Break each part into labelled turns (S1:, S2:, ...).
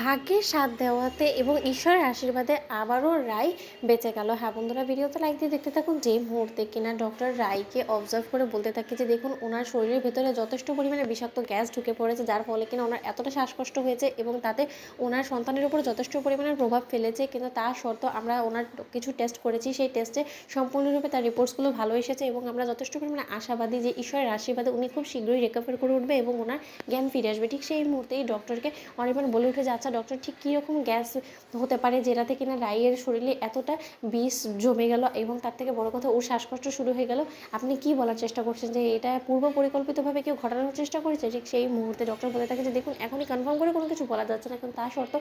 S1: ভাগ্যের সাথ দেওয়াতে এবং ঈশ্বরের আশীর্বাদে আবারও রায় বেঁচে গেল। হ্যাঁ বন্ধুরা, ভিডিওতে লাইক দিয়ে দেখতে থাকুন। যে মুহূর্তে কিনা ডক্টর রায়কে অবজার্ভ করে বলতে থাকে যে দেখুন ওনার শরীরের ভেতরে যথেষ্ট পরিমাণে বিষাক্ত গ্যাস ঢুকে পড়েছে, যার ফলে কিনা ওনার এতটা শ্বাসকষ্ট হয়েছে এবং তাতে ওনার সন্তানের উপর যথেষ্ট পরিমাণে প্রভাব ফেলেছে। কিন্তু তা সত্ত্বেও আমরা ওনার কিছু টেস্ট করেছি, সেই টেস্টে সম্পূর্ণরূপে তার রিপোর্টসগুলো ভালো এসেছে এবং আমরা যথেষ্ট পরিমাণে আশাবাদী যে ঈশ্বরের আশীর্বাদে উনি খুব শীঘ্রই রিকভার করে উঠবে এবং ওনার জ্ঞান ফিরে আসবে। ঠিক সেই মুহূর্তেই ডক্টরকে অনির্বাণ বলে উঠে যে আচ্ছা ডক্টর, ঠিক কীরকম গ্যাস হতে পারে যেটাতে কিনা রাইয়ের শরীরে এতটা বিষ জমে গেল এবং তার থেকে বড় কথা ওর শ্বাসকষ্ট শুরু হয়ে গেল। আপনি কি বলার চেষ্টা করছেন যে এটা পূর্ব পরিকল্পিতভাবে কেউ ঘটানোর চেষ্টা করেছে? ঠিক সেই মুহূর্তে ডক্টর বলে থাকে যে দেখুন এখনই কনফার্ম করে কোনো কিছু বলা যাচ্ছে না, কিন্তু তা সত্ত্বেও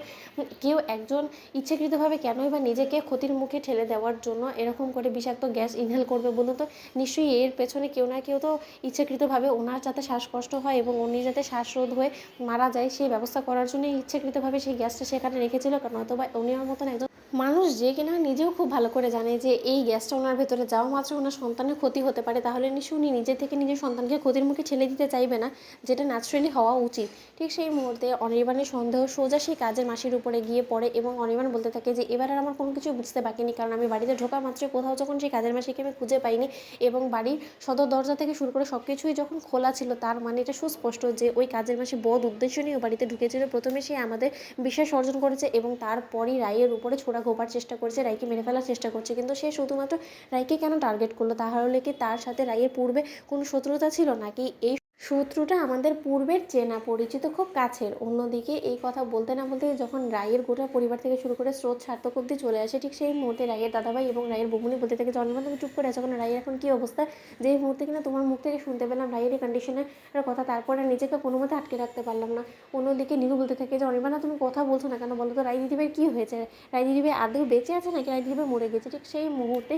S1: কেউ একজন ইচ্ছাকৃতভাবে কেনই বা নিজেকে ক্ষতির মুখে ঠেলে দেওয়ার জন্য এরকম করে বিষাক্ত গ্যাস ইনহেল করবে বলুন তো? নিশ্চয়ই এর পেছনে কেউ না কেউ তো ইচ্ছাকৃতভাবে ওনার যাতে শ্বাসকষ্ট হয় এবং উনি যাতে শ্বাসরোধ হয়ে মারা যায় সেই ব্যবস্থা করার জন্য ইচ্ছাকৃতভাবে সেই গ্যাসটা সেখানে রেখেছিল, কারণ অথবা উনি আমার মতন একজন মানুষ যে কিনা নিজেও খুব ভালো করে জানে যে এই গ্যাসটা ওনার ভেতরে যাওয়া মাত্র ওনার সন্তানের ক্ষতি হতে পারে, তাহলে নিশ্চয়ই উনি নিজে থেকে নিজের সন্তানকে ক্ষতির মুখে ঠেলে দিতে চাইবে না, যেটা ন্যাচারালি হওয়া উচিত। ঠিক সেই মুহূর্তে অনির্বাণের সন্দেহ সোজা সেই কাজের মাসির উপরে গিয়ে পড়ে এবং অনির্বাণ বলতে থাকে যে এবার আর আমার কোনো কিছু বুঝতে বাকি নেই, কারণ আমি বাড়িতে ঢোকা মাত্রই কোথাও যখন সেই কাজের মাসিকে আমি খুঁজে পাইনি এবং বাড়ির সদর দরজা থেকে শুরু করে সব কিছুই যখন খোলা ছিল, তার মানে এটা সুস্পষ্ট যে ওই কাজের মাসি বদ উদ্দেশ্য নিয়ে বাড়িতে ঢুকেছিল। প্রথমে সে আমাদের বিশ্বাস অর্জন করেছে এবং তারপরই রায়ের উপরে ছোড়া ঘোপার চেষ্টা করেছে, রায়কে মেরে ফেলার চেষ্টা করছে। কিন্তু সে শুধুমাত্র রায়কে কেন টার্গেট করলো? তাহলে কি তার সাথে রায়ের পূর্বে কোনো শত্রুতা ছিল, নাকি এই শত্রুটা আমাদের পূর্বের চেনা পরিচিত খুব কাছের? অন্যদিকে এই কথা বলতে না বলতে যখন রায়ের গোটা পরিবার থেকে শুরু করে স্রোত সার্থক অব্দি চলে আসে, ঠিক সেই মুহূর্তে রায়ের দাদাভাই এবং রায়ের বকুনি বলতে থাকে যে অনির্বাণ তুমি চুপ করে আছো কারণ রায়ের এখন কী অবস্থা? যেই মুহূর্তে কিনা তোমার মুখ থেকে শুনতে পেলাম রায়ের এই কন্ডিশনের কথা, তারপরে নিজেকে কোনো মতে আটকে রাখতে পারলাম না। অন্যদিকে নীরু বলতে থাকে যে অনির্বাণ তুমি কথা বলছো না কেন বলো তো? রায় দিদিভাই কী হয়েছে? রায় দিদিভাই আদৌ বেঁচে আছে নাকি রায় দিদিভাই মরে গেছে? ঠিক সেই মুহূর্তে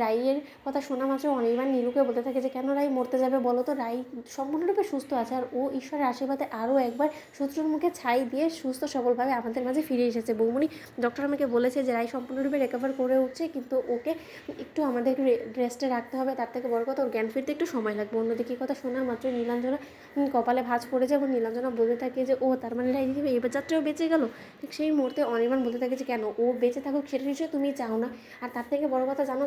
S1: রাইয়ের কথা শোনা মাত্র অনির্বাণ নীলুকে বলতে থাকে যে কেন রাই মরতে যাবে বলো তো? রাই সম্পূর্ণরূপে সুস্থ আছে আর ও ঈশ্বরের আশীর্বাদে আরও একবার শত্রুর মুখে ছাই দিয়ে সুস্থ সবলভাবে আমাদের মাঝে ফিরে এসেছে। বৌমনি, ডক্টর আমাকে বলেছে যে রাই সম্পূর্ণরূপে রিকভার করে উঠছে, কিন্তু ওকে একটু আমাদের একটু রেস্টে রাখতে হবে, তার থেকে বড় কথা ওর জ্ঞান ফিরতে একটু সময় লাগবে। অন্যদিকে কথা শোনা মাত্র নীলাঞ্জনা কপালে ভাঁজ পড়েছে এবং নীলাঞ্জনা বলতে থাকে যে ও তার মানে রাই দিদিভাই এবার যাত্রাও বেঁচে গেল। ঠিক সেই মুহূর্তে অনির্বাণ বলতে থাকে যে কেন ও বেঁচে থাকুক সেটা নিশ্চয়ই তুমি চাও না। আর তার থেকে বড় কথা জানো,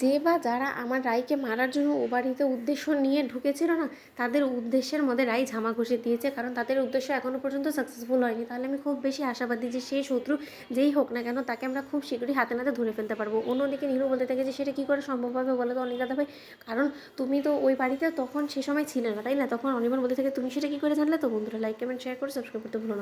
S1: যে বা যারা আমার রায়কে মারার জন্য ও বাড়িতে উদ্দেশ্য নিয়ে ঢুকেছিল না, তাদের উদ্দেশ্যের মধ্যে রায় ঝামা ঘষে দিয়েছে, কারণ তাদের উদ্দেশ্য এখনও পর্যন্ত সাকসেসফুল হয়নি। তাহলে আমি খুব বেশি আশাবাদী যে সেই শত্রু যেই হোক না কেন তাকে আমরা খুব শীঘ্রই হাতে নাতে ধরে ফেলতে পারবো। অন্যদিকে নীরু বলতে থাকে যে সেটা কী করে সম্ভব হবে বলে তো অনিক দাদা ভাই? কারণ তুমি তো ওই বাড়িতে তখন সে সময় ছিলে না, তাই না? তখন অনির্বাণ বলতে থাকে তুমি সেটা কী করে জানলে? তো বন্ধুরা লাইক কমেন্ট শেয়ার করে সাবস্ক্রাইব করতে ভুলো না।